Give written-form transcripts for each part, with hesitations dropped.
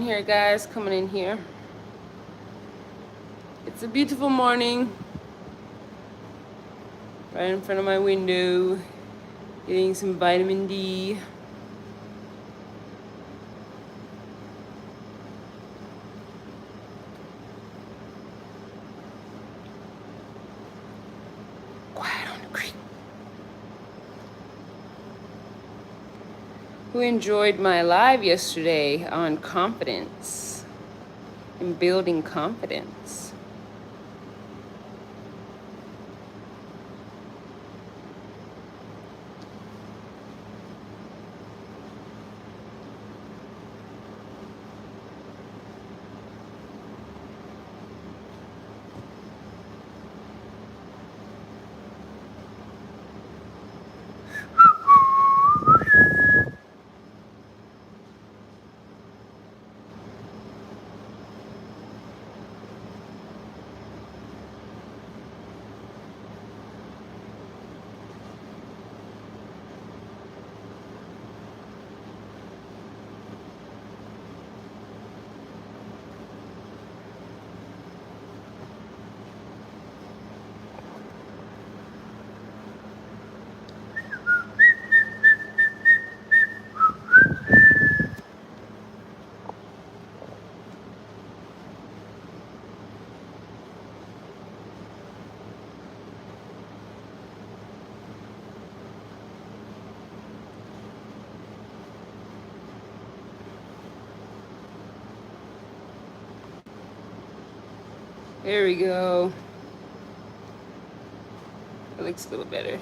here, guys. Coming in here. It's a beautiful morning. Right in front of my window. Getting some vitamin D. Quiet on the creek. Who enjoyed my live yesterday on confidence and building confidence? There we go. It looks a little better.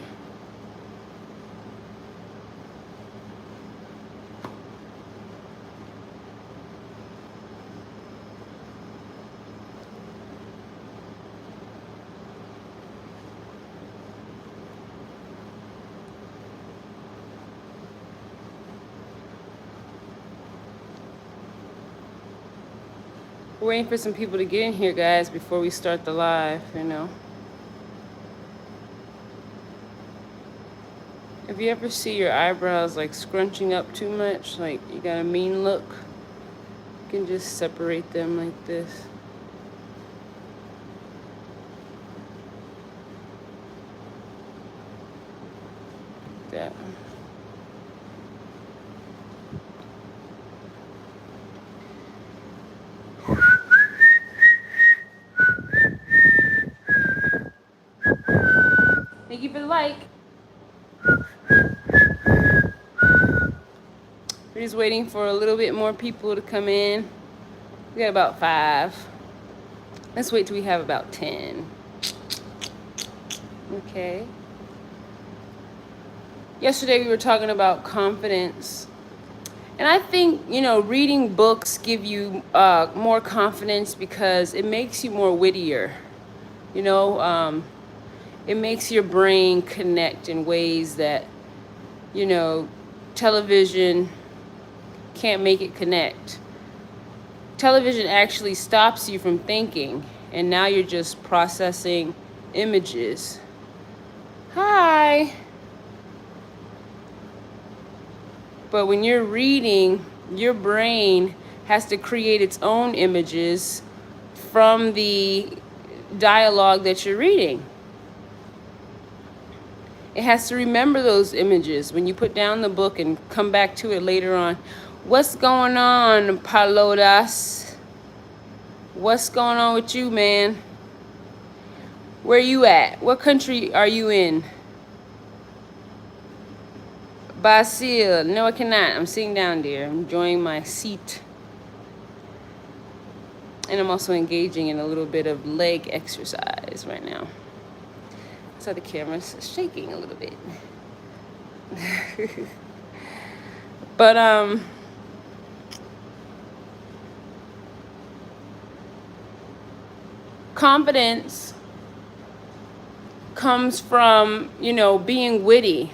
We're waiting for some people to get in here, guys, before we start the live, If you ever see your eyebrows like scrunching up too much, like you got a mean look, you can just separate them like this. That. Thank you for the like. We're just waiting for a little bit more people to come in. We got about 5. Let's wait till we have about 10. Okay. Yesterday we were talking about confidence. And I think, reading books give you more confidence because it makes you more wittier. It makes your brain connect in ways that, television can't make it connect. Television actually stops you from thinking, and now you're just processing images. Hi. But when you're reading, your brain has to create its own images from the dialogue that you're reading. It has to remember those images when you put down the book and come back to it later on. What's going on, Palodas? What's going on with you, man? Where you at? What country are you in? Basil, no I cannot. I'm sitting down, dear. I'm enjoying my seat. And I'm also engaging in a little bit of leg exercise right now. So the camera's shaking a little bit. But confidence comes from, being witty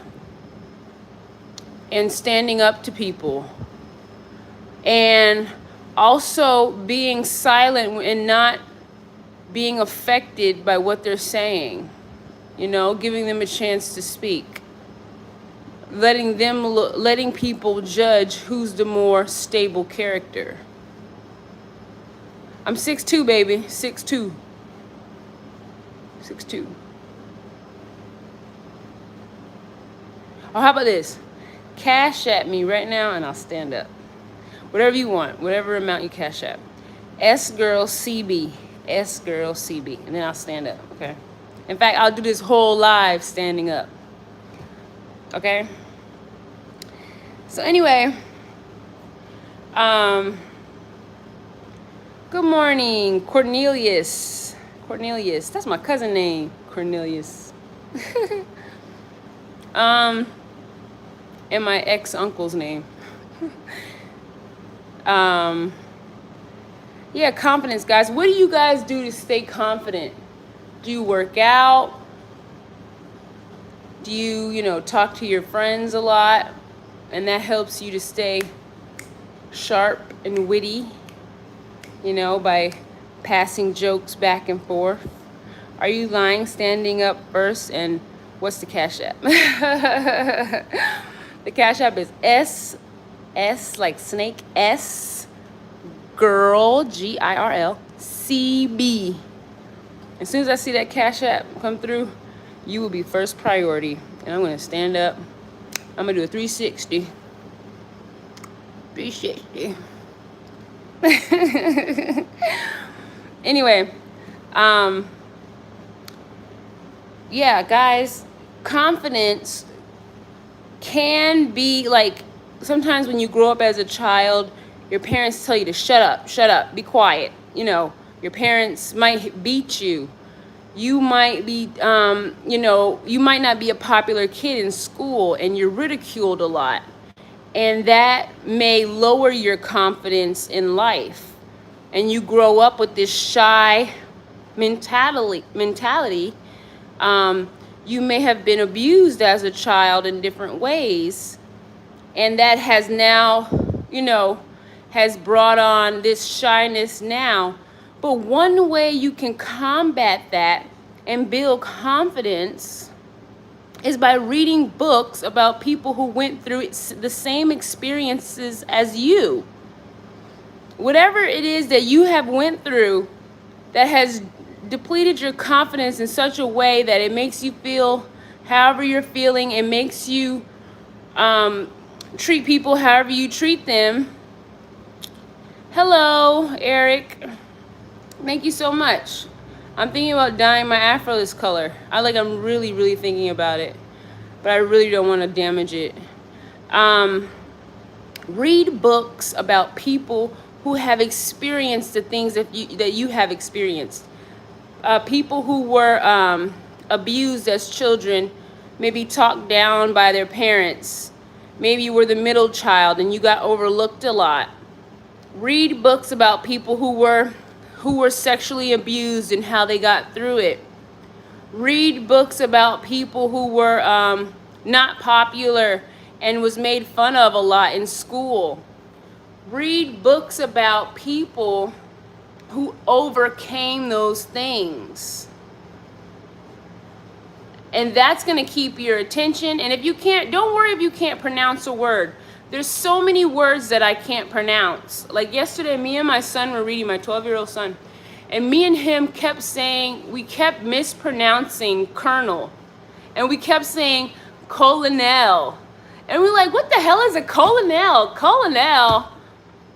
and standing up to people, and also being silent and not being affected by what they're saying, giving them a chance to speak, letting people judge who's the more stable character. I'm 6'2", baby. 6'2". 6'2". Oh, how about this? Cash at me right now and I'll stand up. Whatever you want. Whatever amount you cash at. S-Girl CB. S-Girl CB. And then I'll stand up, okay? In fact, I'll do this whole live standing up. Okay? So anyway, good morning, Cornelius. Cornelius, that's my cousin name, Cornelius. And my ex-uncle's name. Yeah, confidence, guys. What do you guys do to stay confident? Do you work out? Do you, talk to your friends a lot? And that helps you to stay sharp and witty, by passing jokes back and forth. Are you lying, standing up first? And what's the Cash App? The Cash App is S like snake, S, girl, GIRL, CB. As soon as I see that Cash App come through, you will be first priority. And I'm going to stand up. I'm going to do a 360. 360. Anyway, yeah, guys, confidence can be like, sometimes when you grow up as a child, your parents tell you to shut up, be quiet. Your parents might beat you. You might be, you might not be a popular kid in school and you're ridiculed a lot. And that may lower your confidence in life. And you grow up with this shy mentality. You may have been abused as a child in different ways. And that has now, has brought on this shyness now. But one way you can combat that and build confidence is by reading books about people who went through the same experiences as you. Whatever it is that you have went through that has depleted your confidence in such a way that it makes you feel however you're feeling, it makes you treat people however you treat them. Hello, Eric. Thank you so much. I'm thinking about dyeing my afro this color. I'm really, really thinking about it. But I really don't want to damage it. Read books about people who have experienced the things that you have experienced. People who were abused as children, maybe talked down by their parents. Maybe you were the middle child and you got overlooked a lot. Read books about people who were sexually abused and how they got through it. Read books about people who were not popular and was made fun of a lot in school. Read books about people who overcame those things. And that's going to keep your attention. And if you can't, don't worry if you can't pronounce a word. There's so many words that I can't pronounce. Like yesterday, me and my son were reading, my 12-year-old son. And me and him we kept mispronouncing colonel. And we kept saying colonel. And we're like, what the hell is a colonel? Colonel.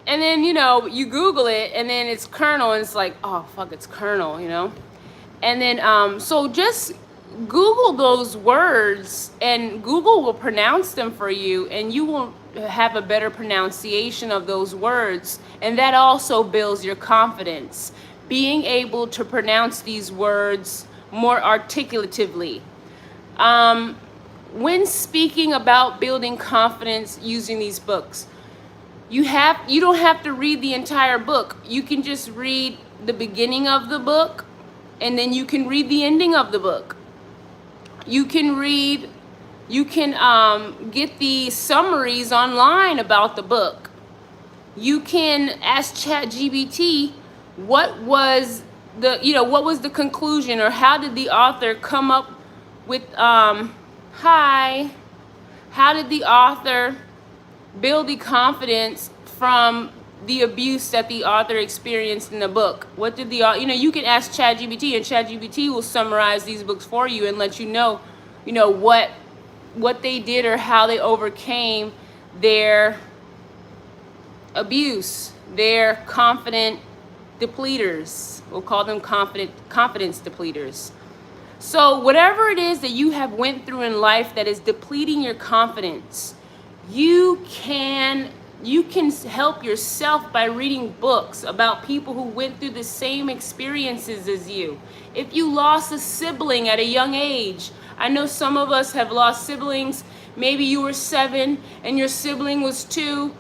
And then, you Google it and then it's colonel and it's like, oh, fuck, it's colonel, And then, so just Google those words and Google will pronounce them for you and you will have a better pronunciation of those words. And that also builds your confidence. Being able to pronounce these words more articulatively. When speaking about building confidence using these books, you don't have to read the entire book. You can just read the beginning of the book and then you can read the ending of the book. You can get the summaries online about the book. You can ask ChatGPT what was the conclusion or how did the author come up with how did the author build the confidence from the abuse that the author experienced in the book? What did the author, you can ask ChatGPT, and ChatGPT will summarize these books for you and let you know, what they did or how they overcame their abuse, their confident depleters. We'll call them confidence depleters. So whatever it is that you have went through in life that is depleting your confidence, you can help yourself by reading books about people who went through the same experiences as you. If you lost a sibling at a young age, I know some of us have lost siblings. Maybe you were 7 and your sibling was 2,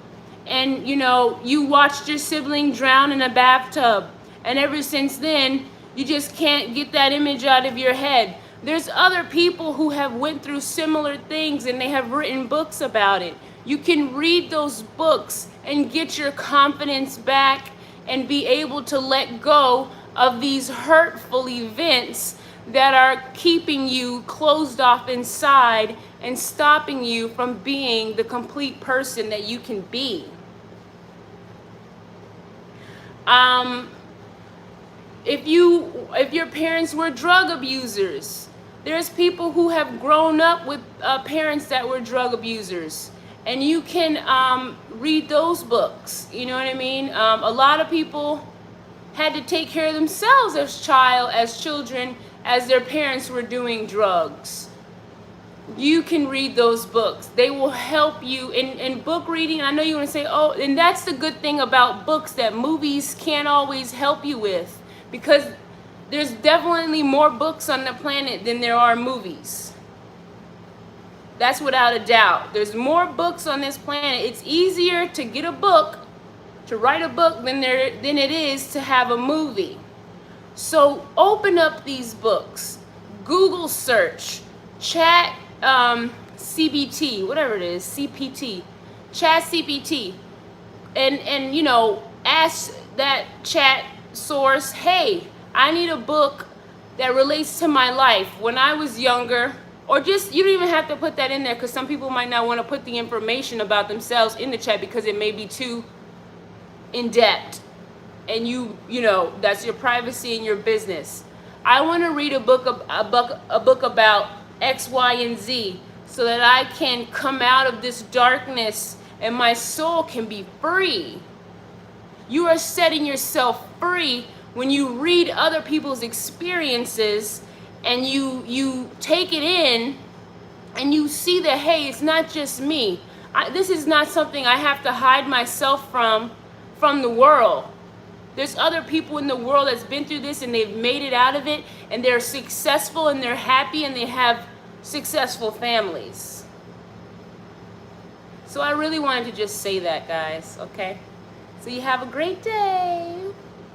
and you watched your sibling drown in a bathtub, and ever since then you just can't get that image out of your head. There's other people who have went through similar things and they have written books about it. You can read those books and get your confidence back and be able to let go of these hurtful events that are keeping you closed off inside and stopping you from being the complete person that you can be. If your parents were drug abusers, there's people who have grown up with parents that were drug abusers, and you can read those books. You know what I mean? A lot of people had to take care of themselves as children, as their parents were doing drugs. You can read those books. They will help you in book reading. I know you want to say, oh, and that's the good thing about books that movies can't always help you with, because there's definitely more books on the planet than there are movies. That's without a doubt. There's more books on this planet. It's easier to get a book, to write a book, than it is to have a movie. So open up these books, Google search, Chat CBT, whatever it is, CPT, Chat CPT, and ask that chat source, hey, I need a book that relates to my life when I was younger. Or just, you don't even have to put that in there, because some people might not want to put the information about themselves in the chat because it may be too in depth, and that's your privacy and your business. I want to read a book about X, Y, and Z, so that I can come out of this darkness and my soul can be free. You are setting yourself free when you read other people's experiences and you take it in and you see that, hey, it's not just me. This is not something I have to hide myself from the world. There's other people in the world that's been through this and they've made it out of it, and they're successful and they're happy and they have successful families. So I really wanted to just say that, guys, okay? So you have a great day.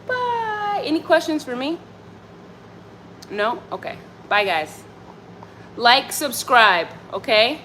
Bye. Any questions for me? No? Okay. Bye, guys. Like, subscribe, okay?